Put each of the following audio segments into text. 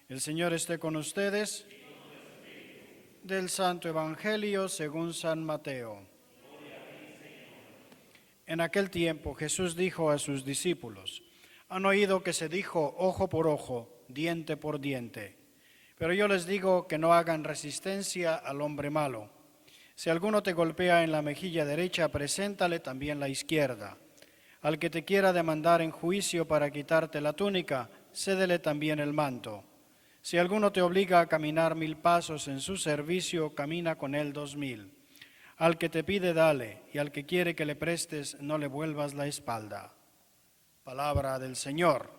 El Señor esté con ustedes. Del Santo Evangelio según San Mateo. En aquel tiempo Jesús dijo a sus discípulos: han oído que se dijo ojo por ojo, diente por diente. Pero yo les digo que no hagan resistencia al hombre malo. Si alguno te golpea en la mejilla derecha, preséntale también la izquierda. Al que te quiera demandar en juicio para quitarte la túnica, cédele también el manto. Si alguno te obliga a caminar 1000 pasos en su servicio, camina con él 2000. Al que te pide, dale, y al que quiere que le prestes, no le vuelvas la espalda. Palabra del Señor.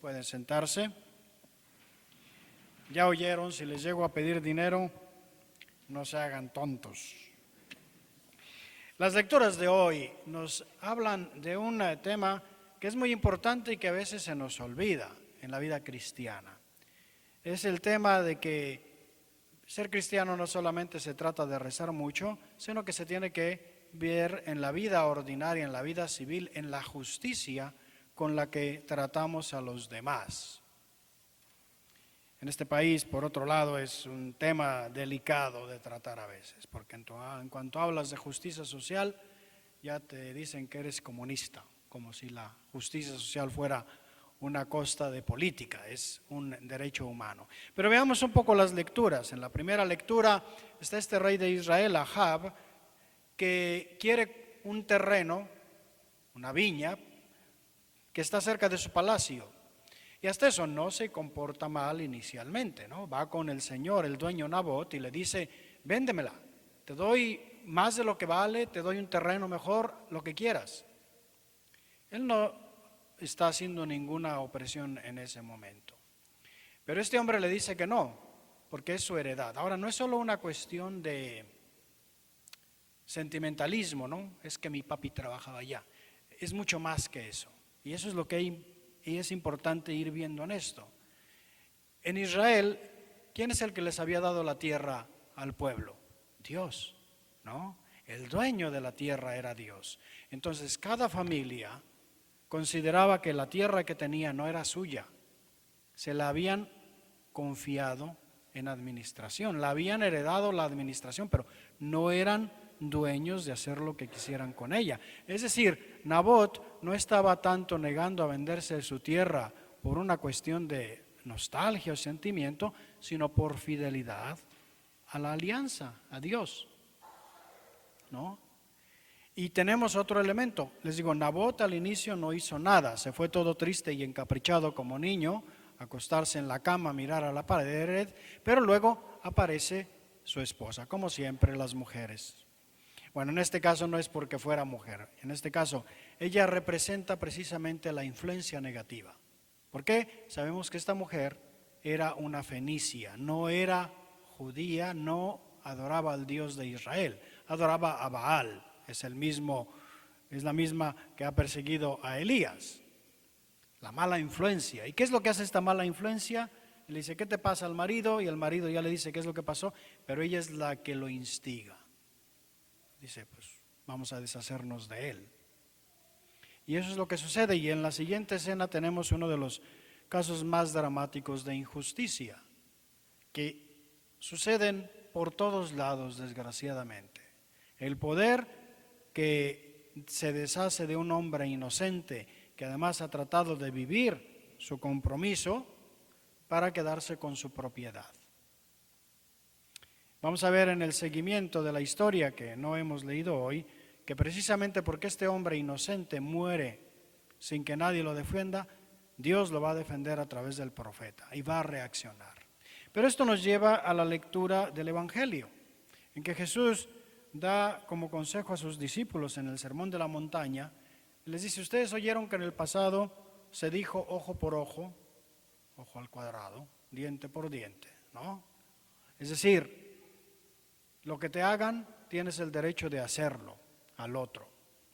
Pueden sentarse. Ya oyeron, si les llego a pedir dinero, no se hagan tontos. Las lecturas de hoy nos hablan de un tema que es muy importante y que a veces se nos olvida en la vida cristiana. Es el tema de que ser cristiano no solamente se trata de rezar mucho, sino que se tiene que ver en la vida ordinaria, en la vida civil, en la justicia con la que tratamos a los demás. En este país, por otro lado, es un tema delicado de tratar a veces, porque en cuanto hablas de justicia social, ya te dicen que eres comunista, como si la justicia social fuera una costa de política, es un derecho humano. Pero veamos un poco las lecturas. En la primera lectura está este rey de Israel, Ahab, que quiere un terreno, una viña, que está cerca de su palacio. Y hasta eso no se comporta mal inicialmente, ¿no? Va con el señor, el dueño Nabot, y le dice: véndemela, te doy más de lo que vale, te doy un terreno mejor, lo que quieras. Él no está haciendo ninguna opresión en ese momento. Pero este hombre le dice que no, porque es su heredad. Ahora, no es solo una cuestión de sentimentalismo, ¿no? Es que mi papi trabajaba allá. Es mucho más que eso. Y eso es lo que es importante ir viendo en esto. En Israel, ¿quién es el que les había dado la tierra al pueblo? Dios, ¿no? El dueño de la tierra era Dios. Entonces, cada familia consideraba que la tierra que tenía no era suya, se la habían confiado en administración, la habían heredado la administración, pero no eran dueños de hacer lo que quisieran con ella. Es decir, Nabot no estaba tanto negando a venderse su tierra por una cuestión de nostalgia o sentimiento, sino por fidelidad a la alianza, a Dios, ¿no? Y tenemos otro elemento. Les digo, Nabot al inicio no hizo nada, se fue todo triste y encaprichado como niño, acostarse en la cama, mirar a la pared, pero luego aparece su esposa, como siempre las mujeres. Bueno, en este caso no es porque fuera mujer, en este caso ella representa precisamente la influencia negativa. ¿Por qué? Sabemos que esta mujer era una fenicia, no era judía, no adoraba al Dios de Israel, adoraba a Baal. Es la misma que ha perseguido a Elías. La mala influencia. ¿Y qué es lo que hace esta mala influencia? Le dice: ¿qué te pasa al marido? Y el marido ya le dice qué es lo que pasó, pero ella es la que lo instiga. Dice: pues vamos a deshacernos de él. Y eso es lo que sucede. Y en la siguiente escena tenemos uno de los casos más dramáticos de injusticia, que suceden por todos lados, desgraciadamente. El poder que se deshace de un hombre inocente que además ha tratado de vivir su compromiso para quedarse con su propiedad. Vamos a ver en el seguimiento de la historia que no hemos leído hoy, que precisamente porque este hombre inocente muere sin que nadie lo defienda, Dios lo va a defender a través del profeta y va a reaccionar. Pero esto nos lleva a la lectura del Evangelio, en que Jesús da como consejo a sus discípulos en el Sermón de la Montaña. Les dice: ustedes oyeron que en el pasado se dijo ojo por ojo, ojo al cuadrado, diente por diente, ¿no? Es decir, lo que te hagan, tienes el derecho de hacerlo al otro.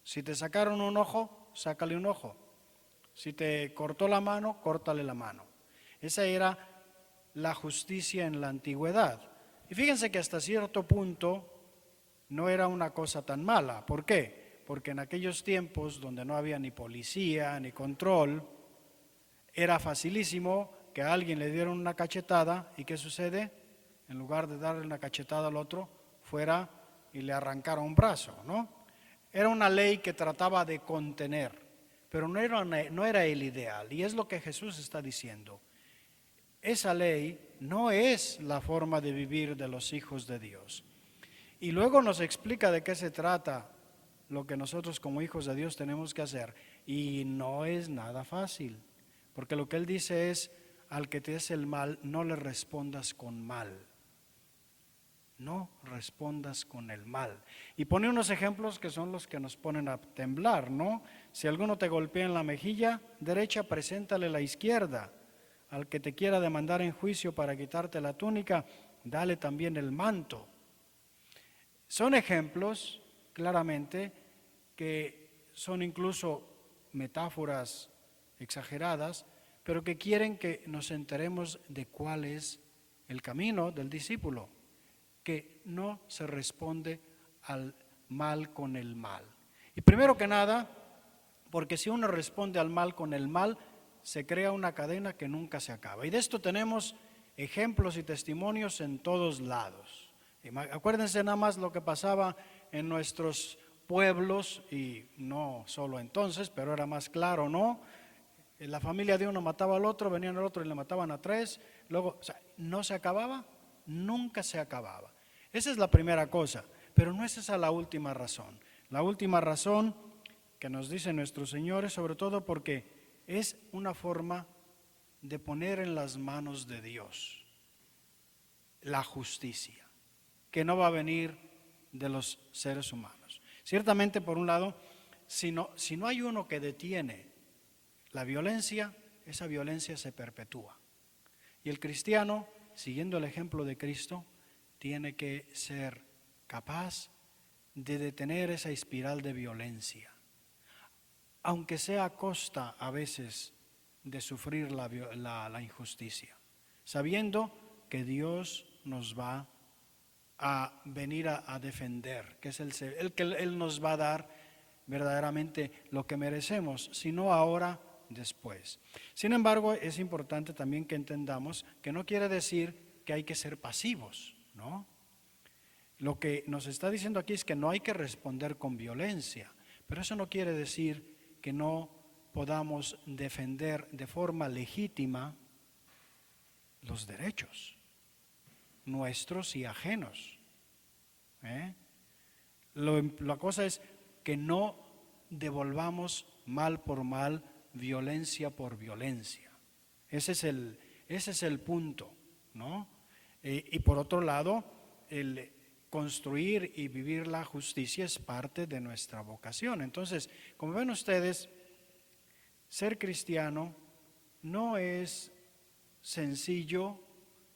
Si te sacaron un ojo, sácale un ojo. Si te cortó la mano, córtale la mano. Esa era la justicia en la antigüedad. Y fíjense que hasta cierto punto no era una cosa tan mala. ¿Por qué? Porque en aquellos tiempos donde no había ni policía ni control, era facilísimo que a alguien le dieran una cachetada y ¿qué sucede? En lugar de darle una cachetada al otro, fuera y le arrancara un brazo, ¿no? Era una ley que trataba de contener, pero no era el ideal. Y es lo que Jesús está diciendo. Esa ley no es la forma de vivir de los hijos de Dios. Y luego nos explica de qué se trata lo que nosotros como hijos de Dios tenemos que hacer. Y no es nada fácil, porque lo que Él dice es, al que te hace el mal, no le respondas con mal. No respondas con el mal. Y pone unos ejemplos que son los que nos ponen a temblar, ¿no? Si alguno te golpea en la mejilla derecha, preséntale la izquierda. Al que te quiera demandar en juicio para quitarte la túnica, dale también el manto. Son ejemplos, claramente, que son incluso metáforas exageradas, pero que quieren que nos enteremos de cuál es el camino del discípulo, que no se responde al mal con el mal. Y primero que nada, porque si uno responde al mal con el mal, se crea una cadena que nunca se acaba. Y de esto tenemos ejemplos y testimonios en todos lados. Acuérdense nada más lo que pasaba en nuestros pueblos, y no solo entonces, pero era más claro, ¿no? La familia de uno mataba al otro, venían al otro y le mataban a tres, luego, o sea, no se acababa, nunca se acababa. Esa es la primera cosa, pero no es esa la última razón. La última razón que nos dice nuestro Señor es sobre todo porque es una forma de poner en las manos de Dios la justicia, que no va a venir de los seres humanos. Ciertamente, por un lado, si no hay uno que detiene la violencia, esa violencia se perpetúa. Y el cristiano, siguiendo el ejemplo de Cristo, tiene que ser capaz de detener esa espiral de violencia, aunque sea a costa a veces de sufrir la injusticia, sabiendo que Dios nos va a venir a defender, que es el que Él nos va a dar verdaderamente lo que merecemos, si no ahora, después. Sin embargo, es importante también que entendamos que no quiere decir que hay que ser pasivos, ¿no? Lo que nos está diciendo aquí es que no hay que responder con violencia, pero eso no quiere decir que no podamos defender de forma legítima los derechos nuestros y ajenos. La cosa es que no devolvamos mal por mal, violencia por violencia. Ese es el punto, ¿no? Y por otro lado, el construir y vivir la justicia es parte de nuestra vocación. Entonces, como ven ustedes, ser cristiano no es sencillo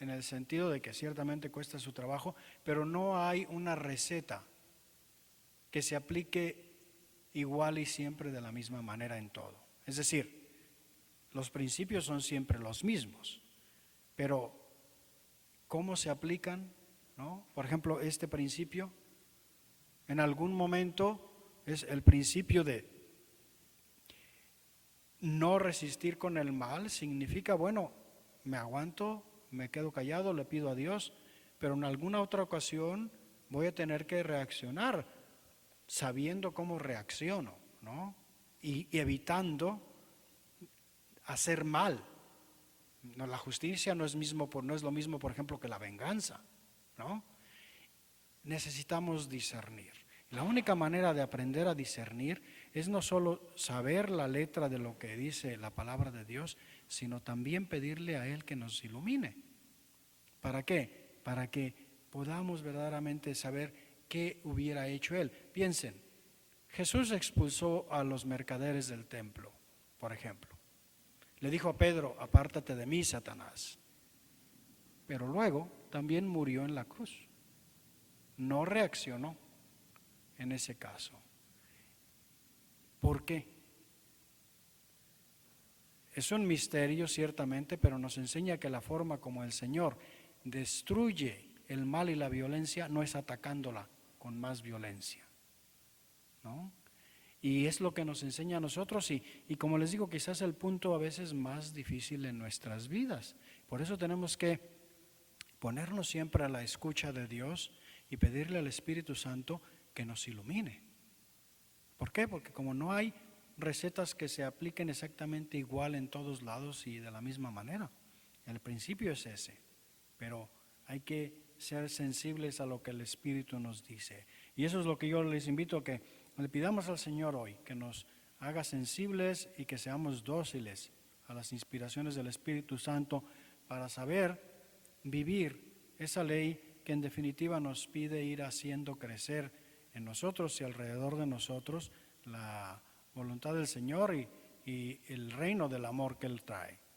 en el sentido de que ciertamente cuesta su trabajo, pero no hay una receta que se aplique igual y siempre de la misma manera en todo. Es decir, los principios son siempre los mismos, pero ¿cómo se aplican? ¿No? Por ejemplo, este principio, en algún momento es el principio de no resistir con el mal, significa, bueno, me aguanto, me quedo callado, le pido a Dios, pero en alguna otra ocasión voy a tener que reaccionar sabiendo cómo reacciono, ¿no? Y evitando hacer mal. No, la justicia no es lo mismo, por ejemplo, que la venganza, ¿no? Necesitamos discernir. La única manera de aprender a discernir es no solo saber la letra de lo que dice la palabra de Dios, sino también pedirle a Él que nos ilumine. ¿Para qué? Para que podamos verdaderamente saber qué hubiera hecho Él. Piensen, Jesús expulsó a los mercaderes del templo, por ejemplo. Le dijo a Pedro, apártate de mí, Satanás. Pero luego también murió en la cruz. No reaccionó en ese caso. ¿Por qué? Es un misterio ciertamente, pero nos enseña que la forma como el Señor destruye el mal y la violencia no es atacándola con más violencia, ¿no? Y es lo que nos enseña a nosotros y como les digo, quizás el punto a veces más difícil en nuestras vidas. Por eso tenemos que ponernos siempre a la escucha de Dios y pedirle al Espíritu Santo que nos ilumine. ¿Por qué? Porque como no hay recetas que se apliquen exactamente igual en todos lados y de la misma manera. El principio es ese, pero hay que ser sensibles a lo que el Espíritu nos dice. Y eso es lo que yo les invito a que le pidamos al Señor hoy, que nos haga sensibles y que seamos dóciles a las inspiraciones del Espíritu Santo para saber vivir esa ley que en definitiva nos pide ir haciendo crecer en nosotros y alrededor de nosotros la voluntad del Señor y el reino del amor que Él trae.